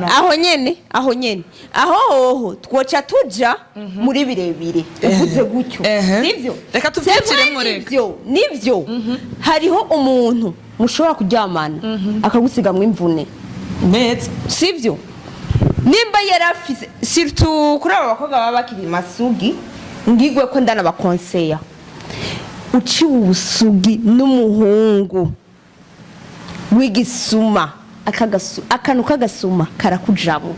aho nyene aho twoca tuja muri birebire uvuze gutyo sivyo reka tuvyiciremo reka nivyo hariho umuntu mushobora kuryamana akagusigamwa imvune neza sivyo nimba yarafise surtout kuri aba bakobwa baba bakiri masugi ngigwe ko ndana bakonseya uci ubusugi n'umuhungu w'igisuma akantu kagasuma karakujamo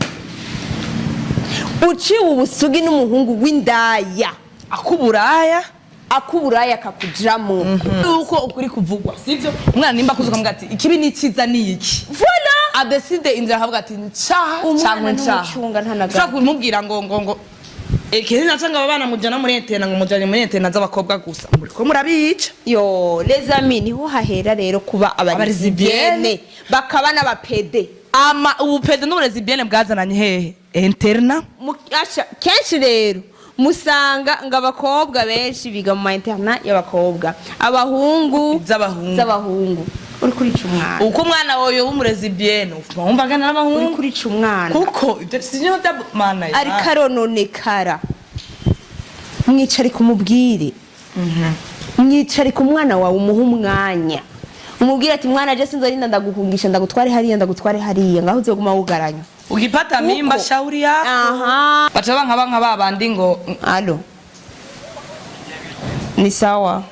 uci ubusugi n'umuhungu w'indaya akuburaya kakujamo uko ukuri kuvugwa sivyo umwana nimba kuzuka mbwa ati ikibi ni ciza ni iki voilà adeside inzira havuga ati ncaha cyangwa ncaha ushaka kumubwira ngo ekeri natanga abana mujana muri etena ngo mujanye muri etena z'abakobwa gusa ko murabica yo les amis niho hahera rero kuba abarizibiyene bakaba n'abapede ubupede n'uburezibiyene bwazananye hehe interna kenshi rero musanga ngo abakobwa benshi biga mu interna y'abakobwa abahungu z'abahungu uri kurica umwana uko umwana wowe w'umurezibiyene wumvaga n'abahungu uri kurica umwana kuko ibyo sinyo by'amana ari karononekara mwicari kumubwire mwicari ku mwana wawe umuha umwanya umubwire ati mwana je sinzorinda ndaguhungisha ndagutware hariya ngaho uzoguma wugaranya ugipata mimba shauri yako bacha banka babandi ngo alo ni sawa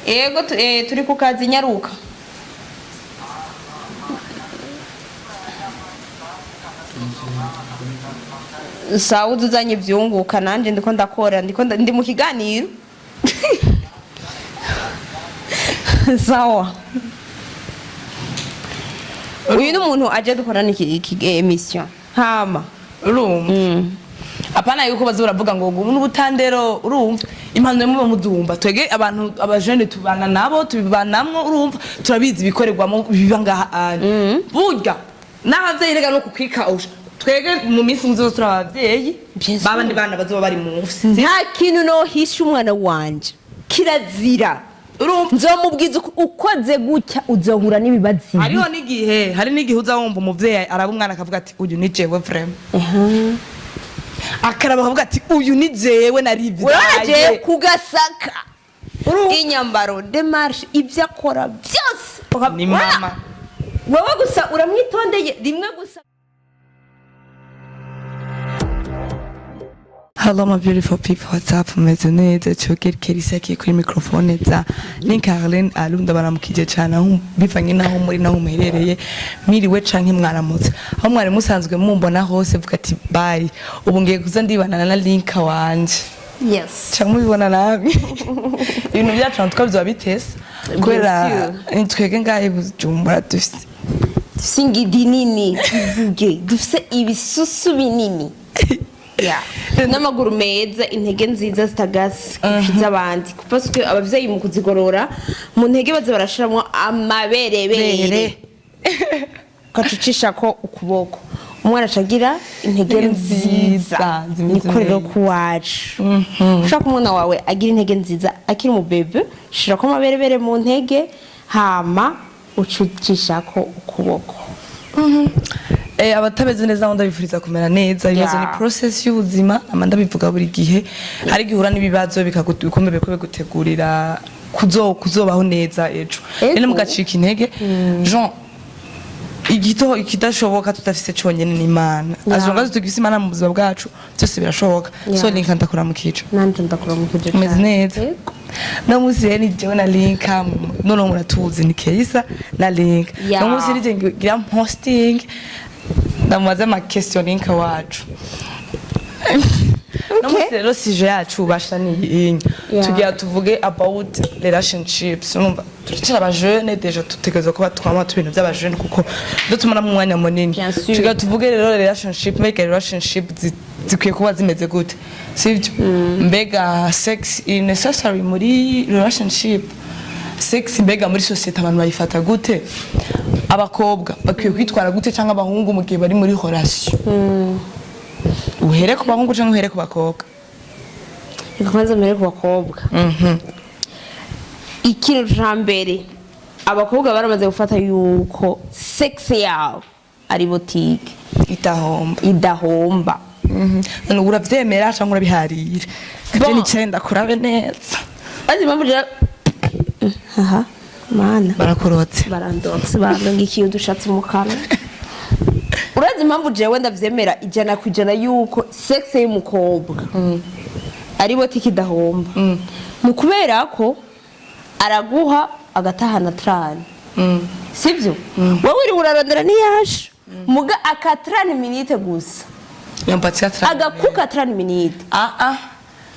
ego turi ku kazi nyaruka sawa uzuzanye vyunguka nanje ndiko ndakora ndi mu kiganiro sawa uyu ni umuntu aje dukorana iki emission hama urumva apana yuko bazo baravuga ngo n'ubutandero urumva impano mu mudumba twege abantu abajene tubana nabo tubibanamwo urumva turabizi bikorerwamo biba ngaha burya n'abavyeyi rega no kukwika twege mu minsi muzo turabavyeyi babandi bana bazo bari mu nta kintu no hisha umwana wanje kirazira nzomubwiza ukoze gutya uzohura n'ibibazi hari n'igihe uza wumva umuvyeyi araba umwana akavuga ati uyu ni jewe vraiment akaraba akavuga ati uyu ni jewe narivye uraje kugasaka inyambaro demarche ibyo akora byose ni mama wowe gusa uramwitondeye rimwe gusa. Hello my beautiful people, what's up? Meze neza cyogera kerisaki kuri microphone za Caroline alunda baramukije cyane bivanye naho muri naho muherereye miriwe canke mwaramutse aho mwari musanzwe mumbona hose vuga ati bye ubu ngiye kuza ndibana na link wanje. Yes. Cyangwa mubibona nabi. Ibintu byacu twabyo bitese kwera twege ngaye bujumbura dufite singidi nini bivuge dufite ibisusu binini. Yeah. N'amaguru meza intege nziza zitagase z'abandi parce abavyeyi mu kuzigorora mu ntege baze barashiramo amaberebere kacucisha ko ukuboko umwana acagira intege nziza nikorero kuwacu ushaka umwana wawe agira intege nziza akiri mu bebe shira ko amaberebere mu ntege hama ucucisha ko ukuboko. Abatabeze neza wanda bifuriza kumera neza ibibazo ni process y'ubuzima amanda bivuga buri gihe hari gihura n'ibibazo bikagukombe gutegurira kuzobaho neza ejo ene mugacika intege Jean igito ikidashoboka tutafise cyonyene n'Imana azonga tutugise Imana mu buzima bwacu byose birashoboka so link ndakora mu kico nanje ndakora mu kico meze neza no musi ni jewe na link no muratuzi ni Keisa na link no musi ni je ngira hosting ndamaze ama questioning wacu no musi rero sije yacu basha ni tugiye tuvuge about relationships numva tukicara abajene deja tutegezo ko batwama tubintu by'abajene kuko dutumana mu mwanya munini tugiye tuvuge rero relationship make relationship zikwiye kuba zimeze gute sivyo mbega sex is necessary muri relationship sex mbega muri society abantu bayifata gute abakobwa bakwiye kwitwara gute cyangwa abahungu mu gihe bari muri relation uhere ku bahungu cyangwa uhere ku bakobwa ikamanza mere ku bakobwa ikintu ca mbere abakobwa baramaze gufata yuko sex yabo ari botike idahomba none uravyemera cyangwa urabiharira kaje nicenda kurabe neza azi impamvu rero aha mana barakorotse barandongikiye udushatsi mu kanwa urazi impamvu jewe ndavyemera 100% yuko sex y'umukobwa ari botike idahomba ni kubera ko araguha agatahana trani sivyo wowe uri urarondera niyasha muga aka 30 minute gusa yampatia 30 agakuka 30 minute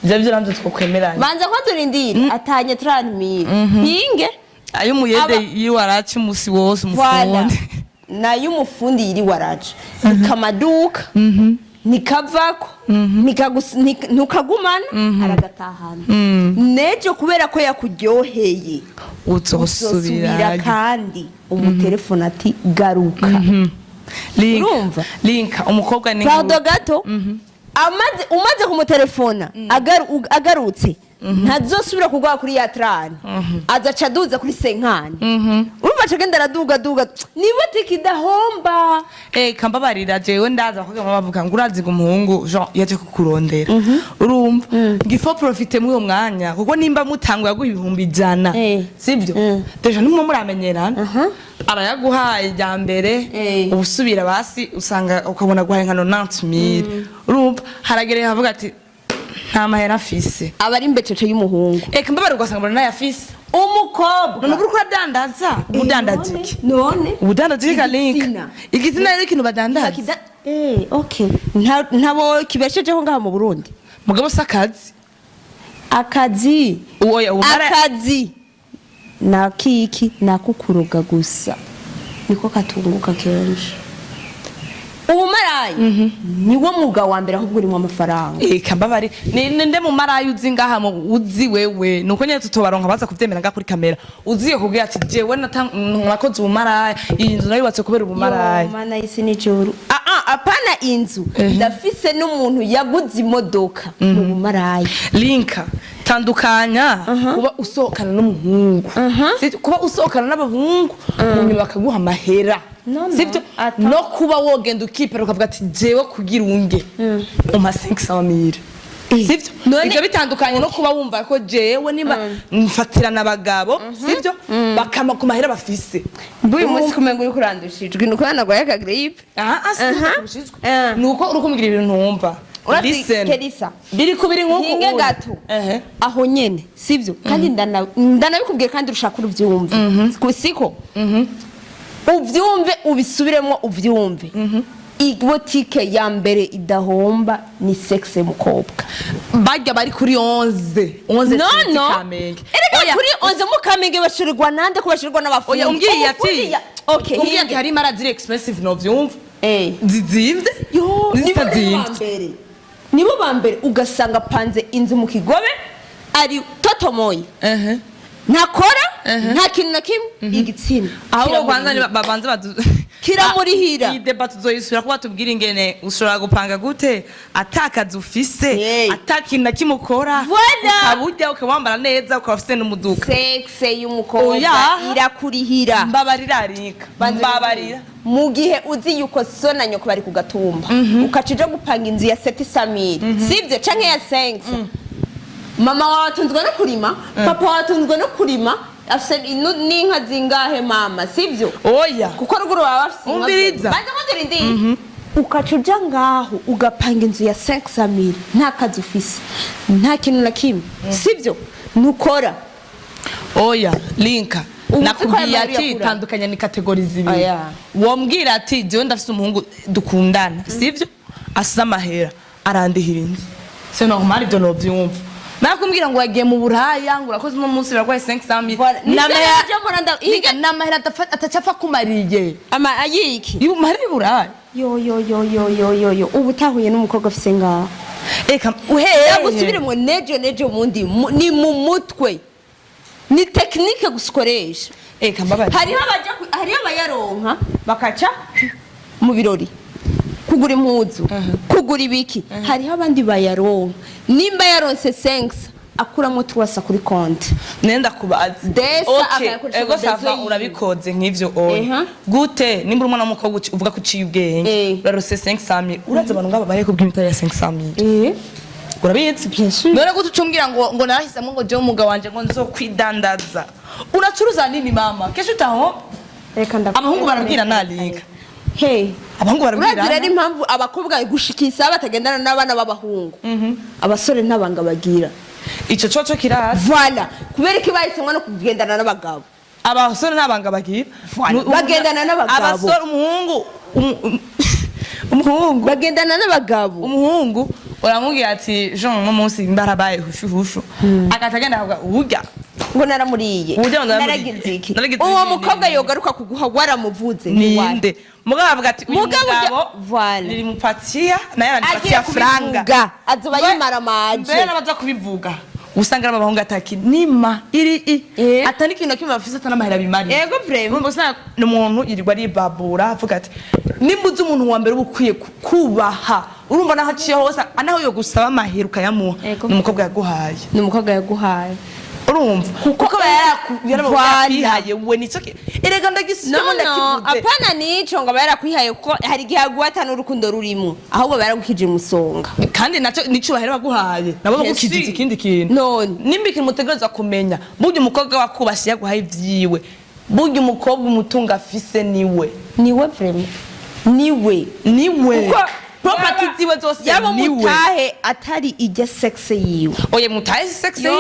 Javyo ramze twokwemeranya banza ko turindira atanye 30 minute hinge ayo muyede yiwaraci musi wose umufundi na y'umufundi yiri waraci nikamaduka nikavako ntukagumana aragatahana nejo kubera ko yakuryoheye uzosubira kandi umutelefone ati garuka linka umukobwa ni Claude gato umaze kumutelefona agarutse ntazosubira kugwa kuri ya trani azaca duza kuri senkani urumva cagenda araduga niba tikidahomba kambabarira jewe ndaza kugira ngo bavuga ngo urazi ngo umuhungu Jean yaje kukurondera urumva ngifo profite muri uwo mwanya kuko nimba mutangwa yaguha 100 sivyo deja nimwe muramenyerana arayaguhaye rya mbere ubusubira basi usanga ukabona guhaye nka 90000 urumva haragereye havuga ati nta mahera afise abari imbecece y'umuhungu mbabare ugasanga mbona yafise umukobwa none buri ko adandaza ubudandaje none ubudandaje ka link igitsina rero ikintu badandaza okay ntabo kibeshejeho ngaha mu Burundi mugabo sakazi akazi uwoya akazi nakiki nakukuroga gusa niko katunguka kenshi umarayi niwo mwuga wa mbere ahubwo urimo amafaranga kambabari ninde mu marayi uzi ngaha mu uzi wewe nuko nyene tutobaronka baza kuvyemera nga kuri kamera uziye kubwira ati jewe nakoze umarayi iyi nzu nayubatse kubera umarayi mana isi n'ijuru apana inzu ndafise n'umuntu yaguze imodoka mu marayi linka tandukanya kuba usohokana n'umuhungu kuba usohokana n'abahungu munyuma bakaguha amahera sivyo no kuba wogenda ukipera ukavuga ati jewe kugira unge umpa 500,000 sivyo ivyo bitandukanye no kuba wumva ko jewe niba mfatirana abagabo sivyo bakama ku mahera bafise mbuye munsi kumengo uri kurandushijwe nuko yanagwaye aka gripe nuko uri kumubwira ibintu ntumva Kelisa biri kubiri nkuko hinge gato aho nyene sivyo kandi ndanabikubwiye kandi urushaka uruvyumve siko uvyumve ubisubiremo uvyumve ibotike ya mbere idahomba ni sex mukobwa bajya bari kuri 11 Kamenge erega kuri 11 mu Kamenge bashirwa nande kubashirwa n'abafundi umbwiye ati umbwiye ati hari mara dire expensive no vyumva zizimvye zitazimvye nibo bambere ugasanga panze inzu mu Kigobe ari totomoye ntakora nta kintu na kimwe igitsina aho kwanza babanze kiramurihira iyi debate tuzoyisubira kuba tubwira ingene ushobora gupanga gute atakazi ufise atakintu na kimukora ukaburya ukawambara neza ukafise n'umuduka sex y'umukobwa irakurihira mbabarira arika mbabarira mu gihe uzi yuko so na nyoko bari kugatumba ukacije gupanga inzu ya 700,000 sivyo canke ya 5 mama watunzwe no kurima papa watunzwe no kurima afise n'inka zingahe mama sivyo oya kuko ruguru baba bafise Umviriza baza kondera indi ukacuja ngaho ugapanga inzu ya 500,000 nta kazi ufise nta kintu na kimwe sivyo nukora oya linka nakubwiye ati tandukanya ni kategori zibiri wombwira ati jewe ndafise umuhungu dukundana sivyo asa amahera arandihira inzu c'est normal ibyo no byumva nakumbwira ngo yagiye mu buraya ngo urakoze no munsi barwaye 500,000 namahera atacapfa kumariye ama ayiki mari buraya yo ubu tahuye n'umukobwa afise ngaho gusubiremo nejo mundi ni mu mutwe ni technique guskoresha hariho abayaronka bakaca mu birori kugura impuzu kugura ibiki hariho abandi bayaronka nimba yaronse 5 akuramo tuwasa kuri konti nenda kubaza Desa okay akayakoresha ego ubudezo sava yiwe. urabikoze nk'ivyo oya gute nimba umwana w'umukobwa uvuga ko uciye ubwenge urarose 500,000 uraza abantu ngaba bahe kubw'imita ya 500,000 urabizi none gute ucumbwira ngo narahisemo ngo je umugabo wanje ngo nzokwidandaza uracuruza nini mama kesho utaho reka ndakubwira abahungu barabwira nalinga hey abahungu barabwira urazi rero impamvu abakobwa gushikisa batagendana n'abana b'abahungu abasore ntabanga bagira ico coco kiraza voilà kubera ko bahisemwa no kugendana n'abagabo abasore ntabanga bagira bagendana n'abagabo abasore umuhungu bagendana n'abagabo umuhungu uramubwira ati Jean no munsi mbarabaye hushu akatagenda akavuga urya ngo naramuriye naragize iki uwo mukobwa yogaruka kuguha waramuvuze ninde mugabo avuga ati uyu mugabo voilà niri mupatia naye aranipatia franga azoba yimara maje mbere baza kubivuga usanga abahungu ataki nima iri atani kintu kimwe bafise atanamahera bimari yego vraiment mbona n'umuntu yirirwa ari babura avuga ati nimbuze umuntu wa mbere ubukwiye kubaha urumva naho aciye hose anaho yo gusaba amahera ukayamuha n'umukobwa yaguhaye urumva kuko yarakwihaye we nico erega ndagisoma ndakivuze apana nico ngo bayarakwihaye kuko hari gihe aguhatana urukundo rurimo ahubwo bayaragukije musonga kandi naco nico bahera baguhaye nabo bagukijije ikindi kintu none nimba ikintu mutegereza kumenya burya umukobwa wakubashye yaguhaye ivyiwe burya umukobwa umutunga afise niwe vraiment niwe property ziwe zose yabo mutahe atari ijya sex yiwe oye mutahe sex yo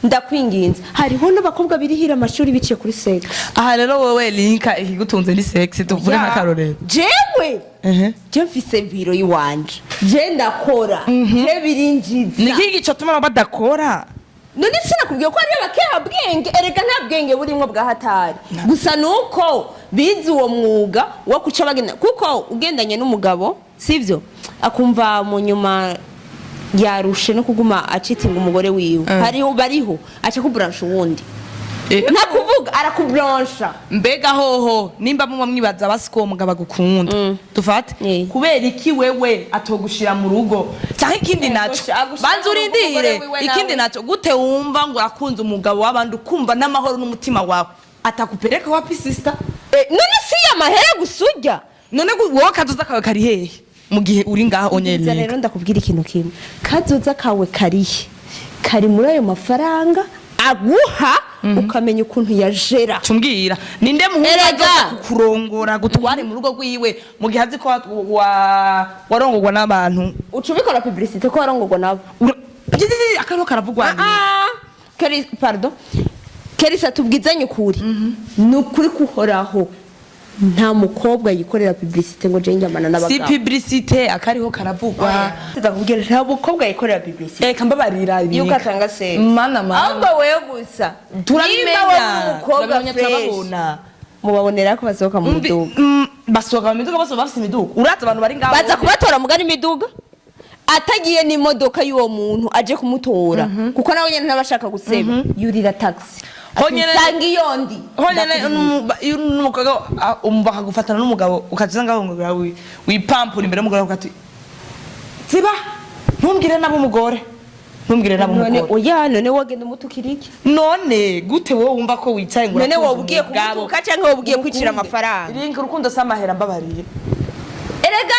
ndakwinginze hariho n'abakobwa birihira amashuri biciye kuri sex aha rero wewe linka ikigutunze ni sex tuvuge nk'akarorero jewe je mfise biro yiwanje je ndakora je birinjiza niki gico tuma badakora none sinakubwiye ko ari abakeha bwenge erega nta bwenge burimwo bwa hatari gusa nuko bizi uwo mwuga wo kuca bagenda kuko ugendanye n'umugabo sivyo akumva mu nyuma yarushe no kuguma acitinga umugore wiwe bariho aca kubranche uwundi nta kuvuga arakubrancha mbega hoho nimba mumwe mwibaza basiko umugabo agukunda dufate kubera iki wewe atogushira mu rugo cyangwa ikindi naco banza urindire ikindi naco gute wumva ngo urakunze umugabo w'abandi ukumva n'amahoro n'umutima wawe atakupereka wapi sister none si amahera gusujya none wowe kazoza kawe kari hehe mu gihe uri ngaha onyene rero ndakubwira ikintu kimwe kazoza kawe kari muri ayo mafaranga aguha ukamenya ukuntu yajera tumbwira ninde muhungu kukurongora gutware mu rugo rwiwe mu gihe azi ko warongorwa n'abantu ucubikora publicité ko warongorwa nabo akaro karavugwa pardon Kerisa tubwizanye ukuri nukuri kuhoraho nta mukobwa yikorera publicité ngo je njyamana n'abagabo si publicité akariho karavugwa ndakubwira nta mukobwa yikorera publicité kambabarira ibi yukatanga se mana ahubwo wewe gusa turabimenya turababona mubabonera ko basohoka mu miduga basohoka mu miduga bose bafite imiduga uraza abantu bari ngaho baza kubatora mugari imiduga atagiye n'imodoka y'uwo muntu aje kumutora kuko nawe nyene ntabashaka guseba yurira taxi sanga iyondi n'umukobwa umva akagufatana n'umugabo ukaza ngaho ngo wipampura imbere y'umugore ukati ziba ntumbwire nabo umugore oya none wagenda umutukira iki none gute wowe wumva ko wicaye ngo none wowe ugiye kumutuka cyangwa wowe ugiye kwicira amafaranga iringa urukundo samahera mbabariye erega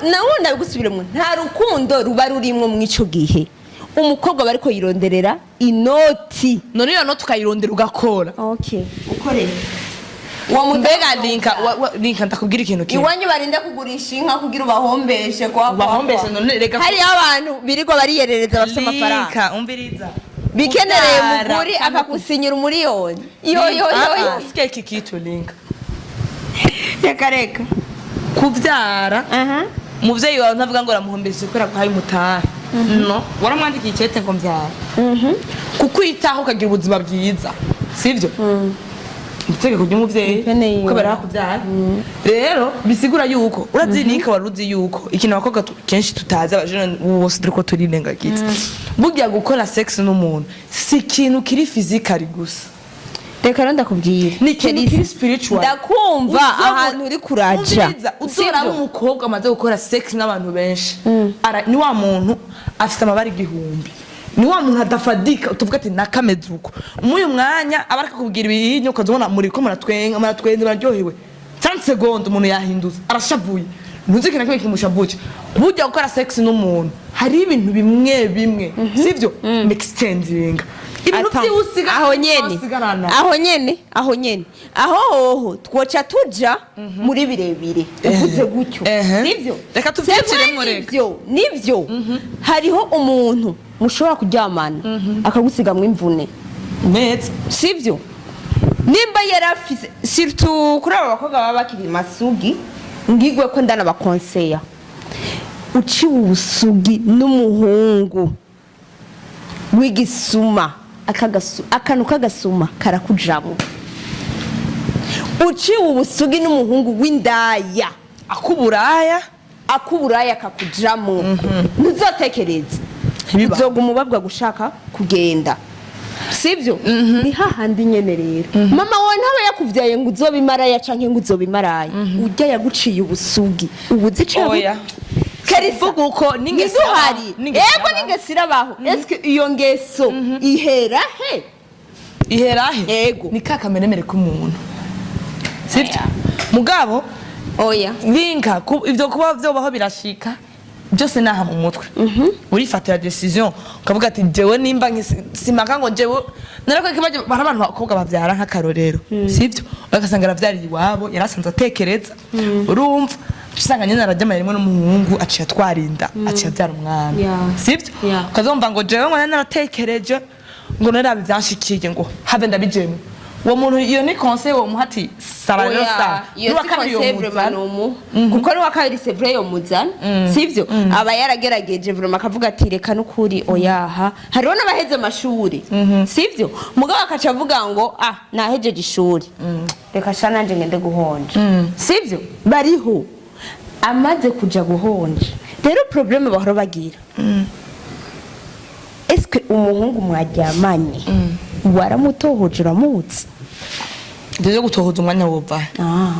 nawunda bigusubiremo nta rukundo ruba rurimwo mu ico gihe umukobwa bariko yironderera inoti none iyo noti ukayirondera ugakora ukorera mbega linka ndakubwira ikintu kimwe iwanyu barinda kugurisha inka kugira ubahombeshe ubahombeshe none reka hari abantu birirwa bariyerereza bafite amafaranga linka umviriza bikenereye muguri akagusinyira umuriyoni yo sike kikitu linka reka kuvyara muvyeyi wawe ntavuga ngo ramuhombeshe kubera ko hari mutahe no waramwandikiye icete ngo mvyara kukwitaho ukagira ubuzima bwiza sivyo itegeko ry'umuvyeyi kubera kuvyara rero bisigura yuko urazinika waruzi yuko ikintu abakobwa kenshi tutazi abajene bose turiko turirengagiza burya gukora sex n'umuntu si ikintu kiri physically gusa reka ndakubwira ni ikintu kiri spiritual ndakumva ahantu uri kuraja uzora umukobwa amaze gukora sex n'abantu benshi ni wa muntu afite amabara igihumbi ni wa muntu adafadika utuvuga ati nakameze uko muyu mwanya abaraka kubwira ibintu ukazobona muri ko muratwenga bararyohewe 30 secondes umuntu yahinduza arashavuye ntuzikina kimwe kimushavuye burya gukora sex n'umuntu hari ibintu bimwe sivyo mixtending ibintu byusiga aho nyene aho twoca tuja muri birebire uvuze gutyo sivyo reka tuvyiciremo reka nivyo hariho umuntu mushobora kuryamana akagusigamwa imvune neza sivyo nimba yarafise surtout kuri aba bakobwa baba bakiri masugi ngigwe ko ndana bakonseya uci ubusugi n'umuhungu w'igisuma akantu kagasuma karakujamo uci ubusugi n'umuhungu w'indaya akuburaya kakujamo ntuzotekereze bizoguma ubabwa gushaka kugenda sivyo ni hahandi nyene rero mama wawe ntaba yakuvyaye ngo uzobimaraya canke ngo uzobimaraya urya yaguciye ubusugi ubuzica karivuga uko ningesuhari yego ningesirabaho eske iyo ngeso iherahe yego ni kakamenemere k'umuntu sivyo mugabo oya linka ivyo kuba vyobaho birashika byose naha mu mutwe urifatira decision ukavuga ati jewe nimba simaka ngo jewe narako kibaje barabantu bakobwa bavyara nk'akarorero sivyo bakasanga aravyarira iwabo yarasanze atekereza urumva usanga nyene arajyama rimwe n'umuhungu aciye twarinda aciye avyara umwana sivyo ukazomva ngo jewe ngo naratekereje ngo narabi vyanshikiye ngo have ndabijemo uwo muntu iyo ni conseil wo muhati sararero sa nuwa kabiri kuko nuwa kabiri c'est vrai yo muzana sivyo aba yaragerageje vraiment akavuga ati reka nukuri oyaha hariho n'abaheze amashuri sivyo mugabo akaca avuga ngo nahejeje ishuri reka shana nje ngende guhonja sivyo bariho amaze kuja guhonja rero problème bahora bagira est-ce que umuhungu mwaryamanye waramutohoje uramutse Ndeje gutohoza umwanya wova.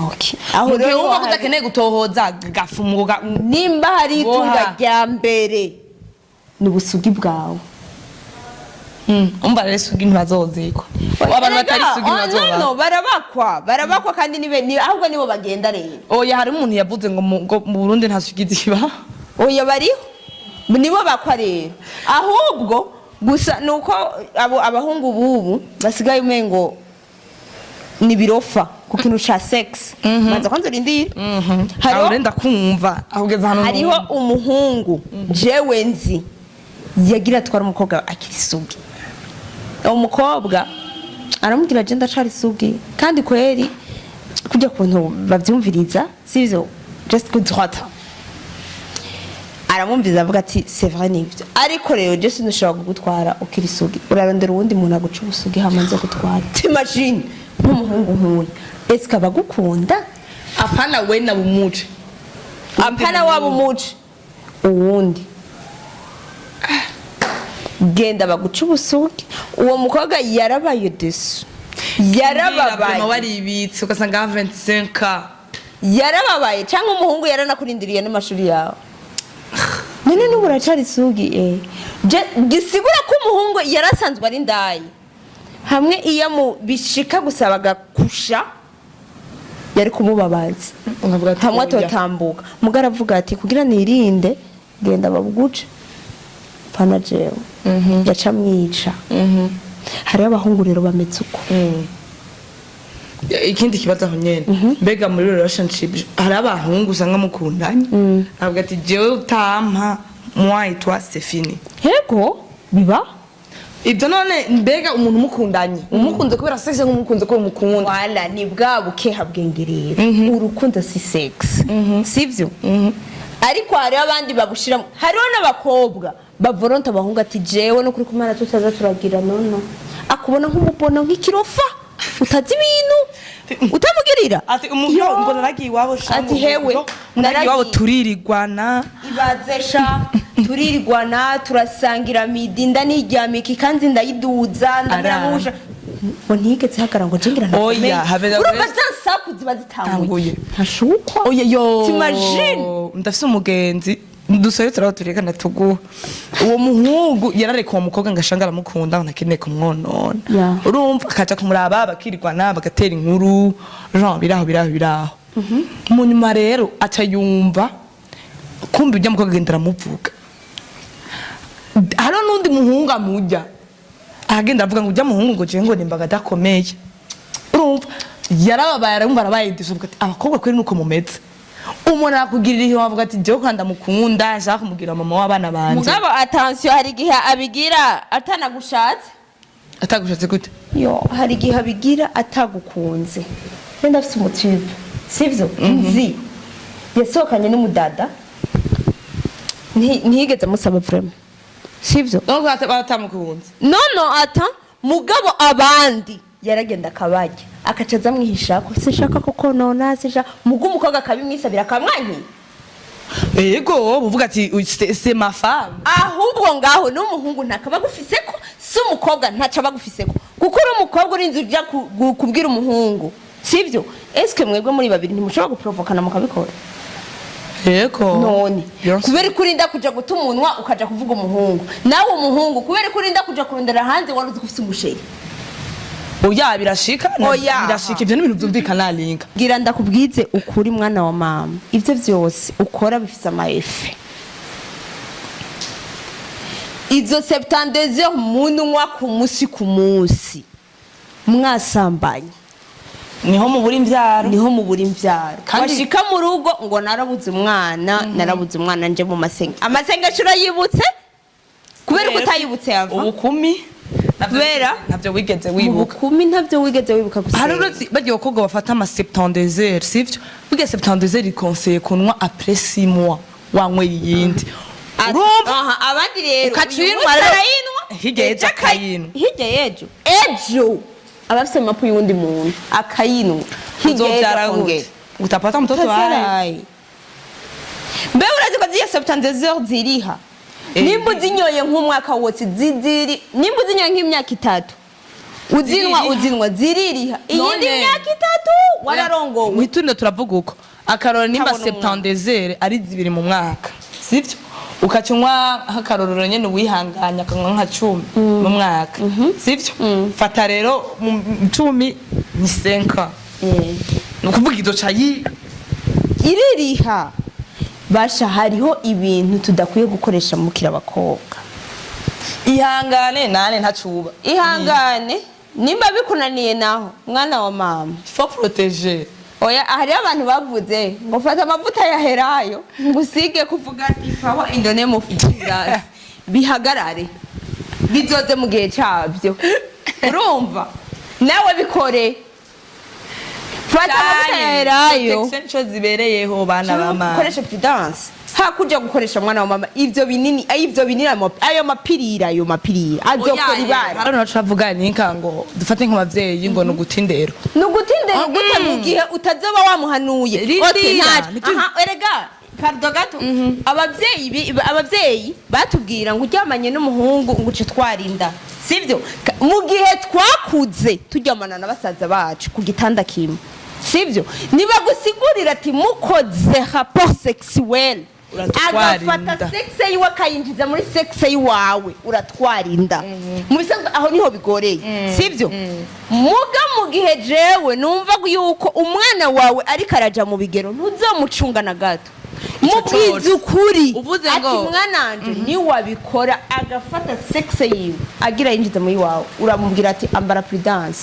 Okay. Aho rero uba kudakeneye gutohoza gafumuga nimba hari itunga rya mbere ni busugi bwawe. Umba rero sugi ntibazozikwa. Abantu batari sugi bazoba. No, barabakwa kandi nibe ahubwo nibo bagenda rero. Oya hari umuntu yavuze ngo mu Burundi nta sugi ziba. Oya bariho. Nibo bakwa rero. Ahubwo gusa nuko abahungu bubu basigaye umengo ni birofa ku kintu cha sex manza kwanza rindira hariho urenda kumva ahugeza hano hariho umuhungu jewe nzi yagira twara umukobwa akiri sugi umukobwa aramubwira je ndacari sugi kandi kweri kujya kuntu bavyumviriza sivyo just good droite aramumviza avuga ati c'est vrai nivyo ariko rero je sinushobora kugutwara ukiri sugi urarondera uwundi muntu aguca ubusugi hamanze gutwara imagine nk'umuhungu nk'uyu eske abagukunda apana we na bumuce apana wabo umuce uwundi genda baguca ubusugi uwo mukobwa yarabaye desu yarababaye waribitse ugasanga 25 yarababaye cyangwa umuhungu yaranakurindiriye n'amashuri yawe none n'ubu uracari sugi gisigura ko umuhungu yarasanzwe ari ndayi hamwe iyo mu bishika gusaba gakusha yari kumubabaza hamwe atotambuka mugara avuga ati kugira nirinde genda babuguce pana jewe yaca mwica hari abahungu rero bameze uko ikindi kibazo aho nyene mbega muri relationship hari abahungu usanga mukundanye avuga ati jewe utampa moi et toi c'est fini hego biba ibyo none mbega umuntu mukundanye umukunze kubera sex nk'umukunze ko umukunda wala ni bwa bukeha bwengerera urukundo si sex sivyo ariko hari abandi babushira hariho n'abakobwa bavolonta bahunga ati jewe no kuri kumana tutaza turagira nono akubona nk'umubono nk'ikirofa utazi ibintu utamugirira ati umugabo ngo naragiye iwabo shangu ati hewe naragiye iwabo turirirwana ibazesha turirirwana turasangira midinda n'iryamiki kandi ndayiduza ndamuramusha ngo ntigeze hagara ngo jingira na oya habera urumva zansaku ziba zitanguye ntashukwa oya yo t'imagine ndafise umugenzi dusore turabatureka tuguha uwo muhungu yarareka uwo mukobwa ngashanga aramukunda nakeneye kumwonona urumva akaja kumuraba bakirirwana bagatera inkuru genre biraho mu nyuma rero aca yumva kumbi ujya mukobwa agenda aramuvuga hano n'undi muhungu amujya agenda avuga ngo ujya muhungu ngo je ngo nimbaga dakomeye urumva yarababaye arumva arabaye disovuga ati abakobwa kweri nuko mumeze umuntu akugirira ihe wavuga ati je ko ndamukunda nshaka kumugira mama w'abana banje mugabo attention hari gihe abigira atagushatse gute yo hari gihe abigira atagukunze wenda afite umutima sivyo nzi yasohokanye n'umudada ntiyigeze musaba vraiment sivyo donc batamukunze no ata mugabo abandi yaragenda akabajya akacaza mwihishako sinshaka ko nona sinshaka mugu umukobwa akabimwisabira akamwanyi yego buvuga ati c'est ma femme ahubwo ngaho n'umuhungu ntakaba gufiseko si umukobwa ntaca bagufiseko kuko uri umukobwa urinze ujya kubwira umuhungu sivyo eske mwebwe muri babiri ntimushobora guprovokana mukabikora yego none kubera kurinda kuja guta umunwa ukaja kuvuga umuhungu nawe umuhungu kubera kurinda kuja kurondera hanze waruzi kufise umusheri oya birashika ivyo n'ibintu byumvikana linka gira ndakubwize ukuri mwana wa mama ivyo vyose ukora bifise amaefe izo 72 heures munwa ku musi mwasambanye niho mubura imvyaro washika mu rugo ngo narabuze umwana nje mu amasengesho urayibutse kubera ko utayibutse yava ubukumi kubera ntabyo wigeze wibuka gusa hari uruzi bagiye abakobwa bafata ama 72 heures sivyo biga 72 heures conseiller kunwa après 6 mois wanyweye iyindi urumva abandi rero ukacwirwa arayinwa hirya ejo abafise mapu y'undi muntu akayinwa uzovyara gute utapata mtoto wawe mbe urazi ko ziya 72 heures ziriha nimba uzinyoye nk'umwaka wose ziziri nimba uzinyoye nk'imyaka 3 uzinwa ziririha iyindi myaka 3 wararongowe mwitunda turavuga uko akarora nimba 72 heures ari zibiri mu mwaka sivyo ukacyunywa hakarorero nyene wihanganya akanywa nka 10 mu mwaka sivyo fata rero 10 ni 5 nukuvuga idoca iririha basha hariho ibintu tudakwiye gukoresha mu kira abakobwa ihangane nane ntacuba ihangane nimba bikunaniye naho mwana wa mama faut protéger oya hari abantu bavuze ngo fata amavuta yaherayo ngusige kuvuga ati fawa indone mu fira bihagarare bizoze mu gihe cyabyo urumva nawe bikore fata amavuta yaherayo section zibereyeho bana bama koresha prudence hakuja gukoresha mwana wa mama ivyo binini ayo mapirira azokora ibara hano nacavuga ninka ngo dufate nk'abavyeyi ngo nugutindero gute mu gihe utazoba wamuhanuye erega pardon gato abavyeyi batubwira ngo uryamanye n'umuhungu ngo uce twarinda sivyo mu gihe twakuze turyamana na basaza bacu ku gitanda kimwe sivyo nibagusigurira ati mukoze rapport sexuel agafata sexe yiwe akayinjiza muri sexe yiwawe uratwarinda mu bisanzwe aho niho bigoreye sivyo muga mu gihe jewe numva yuko umwana wawe ariko araja mu bigero ntuzomucunga na gato mubwize ukuri ati mwananje ni wabikora agafata sexe yiwe agira yinjiza muri wawe uramubwira ati ambara prudence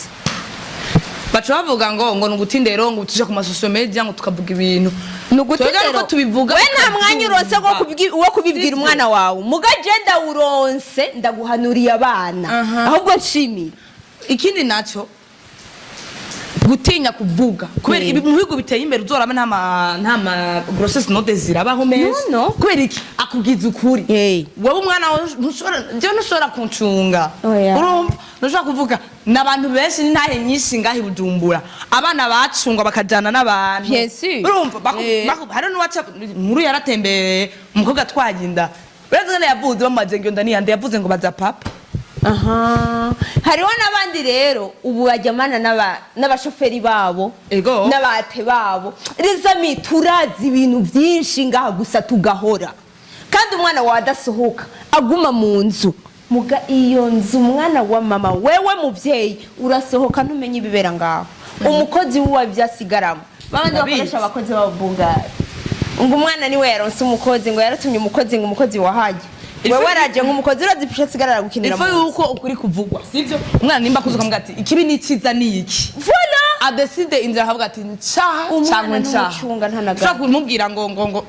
bacu bavuga ngo nugutindero ngo tuje ku masosho media ngo tukavuga ibintu nugutindero ko tubivuga we nta mwanya uronse wo kubibwira umwana wawe muga jenda uronse ndaguhanuriye abana ahubwo nshimira ikindi naco gutinya kuvuga kubera ibi mu bihugu biteye imbere uzorama ntama grossesse no désir abaho meza kubera iki akubwiza ukuri wowe umwana ntushobora kuncunga urumva ntushobora kuvuga n'abantu benshi n'intahe nyinshi ngahi Bujumbura abana bacungwa bakajana n'abantu urumva hari n'uwaca nkuru yaratembeye umukobwa twagenda brazana yavuze bamaze ngo ndani yavuze ngo baza papa hariho n'abandi rero ubu bajyamana n'abashoferi babo n'abate babo rezami turazi ibintu byinshi ngaha gusa tugahora kandi umwana wawe adasohoka aguma mu nzu muga iyo nzu umwana wa mama wewe muvyeyi urasohoka ntumenye ibibera ngaho umukozi wuwa byasigaramo babandi bakoresha abakozi b'ababungari ngo umwana niwe yaronse umukozi ngo yaratumye umukozi ngo umukozi wahaje wewe waraje nk'umukozi urazipfisha sigarara gukinira mu yuko ukuri kuvugwa sivyo umwana nimba kuzuka mbwa ati ikibi ni ciza ni iki voilà adeside inzira havuga ati ncaha cyangwa ncaha umucunga ntanaga ushaka kumubwira ngo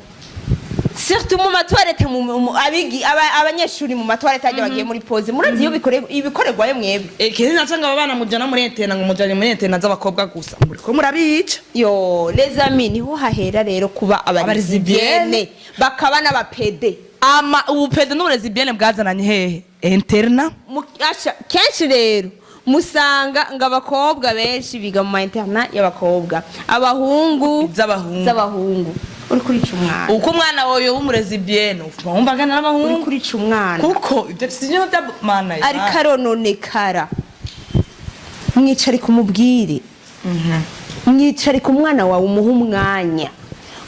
surtout mu matwarete abanyeshuri mu matwarete ajya bagiye muri pause murazi iyo ibikorerwayo mwebwe kezi nacanga abana mujana muri etena ngo mujane muri etena z'abakobwa gusa muriko murabica yo les amis niho hahera rero kuba abarizibiyene bakaba n'abapede ubupede n'uburezibiyene bwazananye hehe interna kenshi rero musanga ngo abakobwa benshi biga mu ma interna y'abakobwa abahungu z'abahungu uri kurica umwana uko umwana wowe w'umurezibiyene wumva ngana n'abahungu uri kurica umwana kuko ibyo sivyo bya mana ya ariko arononekara mwicare kumubwire mwicare ku mwana wawe umuha umwanya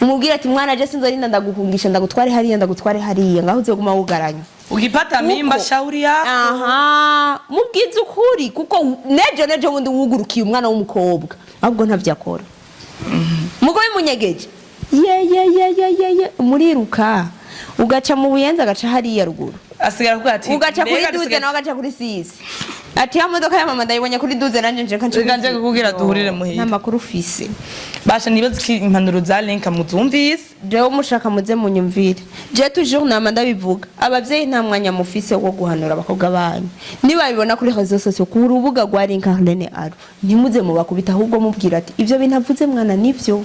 umubwire ati mwana je sinzorinda ndaguhungisha ndagutware hariya ngaho uzoguma wugaranya ukipata mimba shauri yako aha mubwize ukuri kuko nejo wundi wugurukiye umwana w'umukobwa ahubwo ntavyakora mugoye munyegeje ye muriruka ugaca mu buyenzi agaca hariya ruguru asigara kuko ati ugaca kuri duze nawe agaca kuri sisi ati ya modoka ya mama ndayibonye kuri duze nanje nje kanje kugira duhurire muhira nta makuru ufise basha nibaza ki impanuro za linka muzumvise jewe mushaka muze munyumvire je toujours nama ndabivuga abavyeyi nta mwanya mufise wo guhanura abakobwa banyu niba bibona kuri réseaux sociaux ku rubuga rwa linka Rene Aro ntimuze mubakubita ahubwo mubwira ati ivyo bintavuze mwana nivyo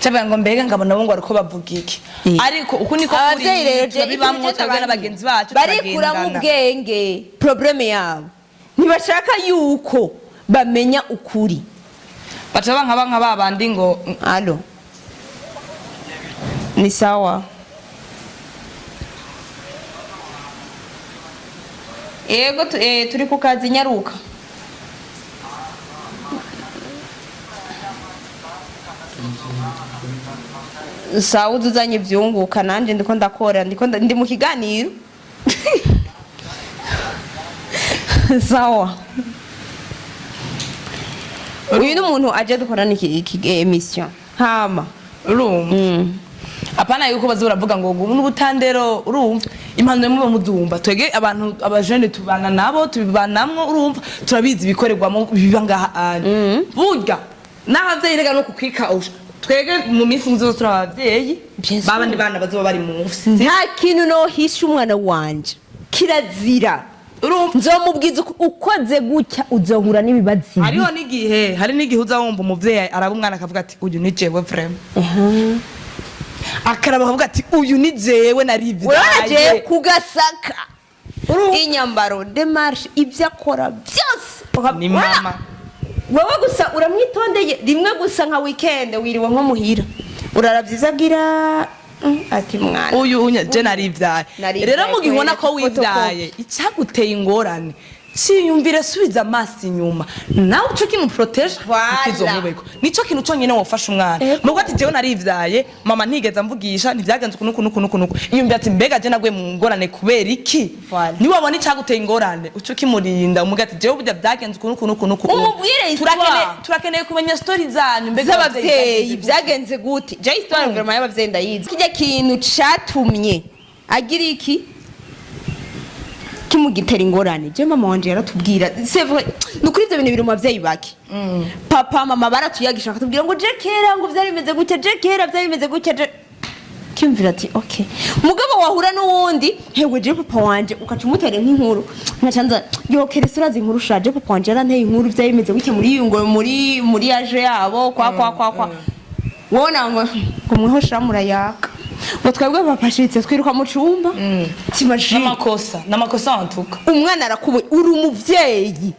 cyabanga ngo mbega ngabona bo ngo ariko bavuga iki ariko uko niko kuri rero bibamwe twebwe n'abagenzi bacu barikura mu bwenge probleme yabo ntibashaka yuko bamenya ukuri baca banka babandi ngo allo ni sawa ego turi ku kazi nyaruka sawa uzanye ivyunguka nanje ndiko ndakora ndi mu kiganiro sawa uyu n'umuntu aje dukorana iki emission hama urumva apana yuko bazuravuga ngo ubu n'ubutandero urumva impanuro mu muzumba twege abantu abajene tubana nabo tubibanamwo urumva turabizi bikorerwamo biba ngaha burya n'abavyeyi rega no kukwikausha twege mu minsi nzo turabavyeyi babandi bana bazoba bari munsi nta kintu no hisha umwana wanje kirazira nzomubwiza ukoze gutya uzohura n'ibibazi hariho n'igihe hari n'igihe uza wumva umuvyeyi araba umwana akavuga ati uyu ni jewe vraiment akaraba akavuga ati uyu ni jewe narivyaye kugasaka inyambaro demarche ivyo akora byose ni mama wewe gusa uramwitondeye rimwe gusa nka weekend wiriwe nko muhira uraravyizagira ati mwana uyu je narivyaye rero mugihona ko wivyaye icaguteye ingorane siyumvire subiza amaso inyuma nawe uco kimu protege ukizomubeko nico kintu conyene wofasha umwana nubwo ati jewe narivyaye mama ntigeza mvugisha ntivyagenze kunuku iyumvira ati mbega je nagwe mu ngorane kubera iki ni wabona icaguteye ingorane uco kimurinda umuga ati jewe burya vyagenze kunuku umubwire turakeneye kumenya story zanyu mbega z'abavyeyi vyagenze gute je histoire vraiment y'abavyeyi ndayizi kijya kintu catumye agira iki kimugitera ingorane je mama wanje yaratubwira c'est vrai nukuri ivyo bintu biri mu bavyeyi bake papa mama baratuyagisha akatubwira ngo je kera ngo vyari bimeze gutya je kera vyari bimeze gutya kimvira ati okay mugabo wahura n'uwundi hewe je papa wanje ukaca umutera nk'inkuru nkacanza yo kerese urazi inkuru shaje papa wanje yaranteye inkuru vyari bimeze gutya muri ngo muri aje yabo kwa wona ngo mweho shamura yaka ngo twebwe bapashitse twiruka mu cumba timaji n'amakosa antuka umwana arakubuye uri umuvyeyi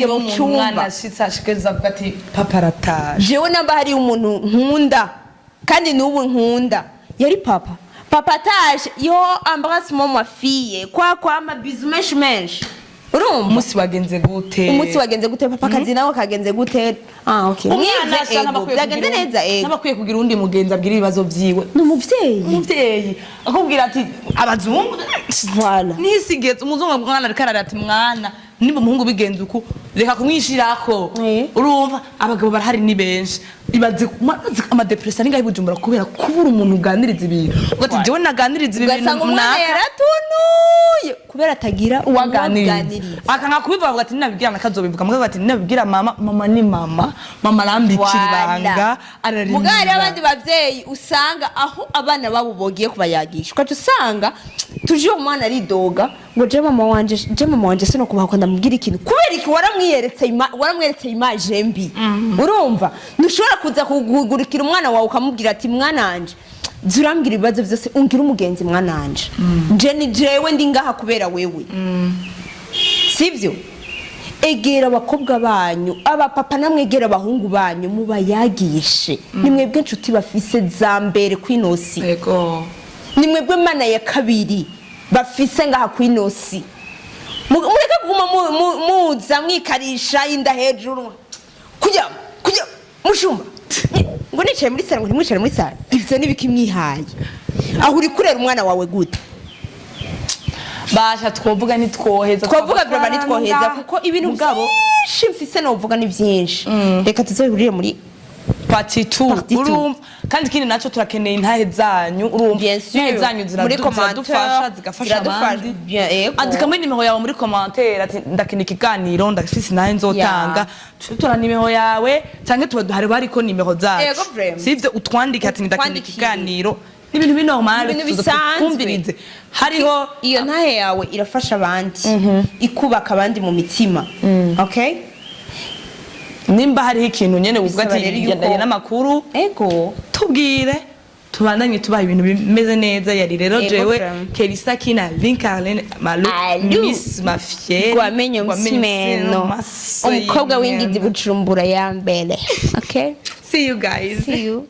wo mu cumba ashitse ashikeza ati papa arataje jewe namba hari umuntu nkunda kandi n'ubu nkunda yari papa ataje yo embrasse ma fille kwa ma bisu menshi urumva umunsi wagenze gute papa kazi nawe kagenze gute okay umwana ashaka byagenze neza n'abakwiye kugira undi mugenzi abwira ibibazo vyiwe umuvyeyi akubwira ati abazungu voilà nisigeze umuzungu mwana ariko arati mwana niba umuhungu bigenze uko reka kumwishirako urumva abagabo barahari ni benshi ibaze ama depression ningaye bujumbura kubera kubura umuntu uganiriza ibintu ugati jewe naganiriza ibintu umwana yaratunuye kubera atagira uwaganiriza akanga kubivuga ugati ninabigira nakazobivuga mugabo ati ninabigira mama ni mama arambikira ibanga ararinda mugari abandi bavyeyi usanga aho abana babo bogiye kubayagisha ukaje usanga tuje umwana aridoga ngo je mama wanje sino kubako ndamubwira ikintu kubera iki waramweretse image mbi urumva ntushobora kuza kugurikira umwana wawe ukamubwira ati mwananje zurambwira ibibazo vyose ungira umugenzi mwananje je ni jewe ndi ngaha kubera wewe sivyo egera abakobwa banyu abapapa namwegera abahungu banyu mubayagishe nimwebwe nshuti bafise za mbere kwinosi nimwebwe mana ya kabiri bafise ngaha kwinosi mureke kuguma muza mwikarisha inda hejuru kujya mushumba ngo nicaye muri sala ngo ntimwicare muri sala ivyo nibiki mwihaye aho uri kurera umwana wawe gute basha twovuga nitwoheza vraiment nitwoheza kuko ibintu byinshi mfise no vuga ni byinshi reka tuzahurire muri party 2 urumva kandi kindi naco turakeneye intahe zanyu urumva intahe zanyu ziradufasha zigafasha abandi andika muri nimero yawe muri commentaire ati ndakeneye ikiganiro ndafise nahe nzotanga tutora nimero yawe canke tuba duhari bariko nimero zacu sivyo utwandike ati ndakeneye ikiganiro ibintu binormal tuzokumvirize hariho iyo ntahe yawe irafasha abandi ikubaka abandi mu mitima okay nimba hariho ikintu nyene uvuga ati yandanye n'amakuru tubwire tubandanye tubaha ibintu bimeze neza yari rero jewe Kelisa kina Vincarlene Malo Miss Mafiel gwamenye umsimeno umukobwa w'ingidi bujumbura ya mbere okay see you guys see you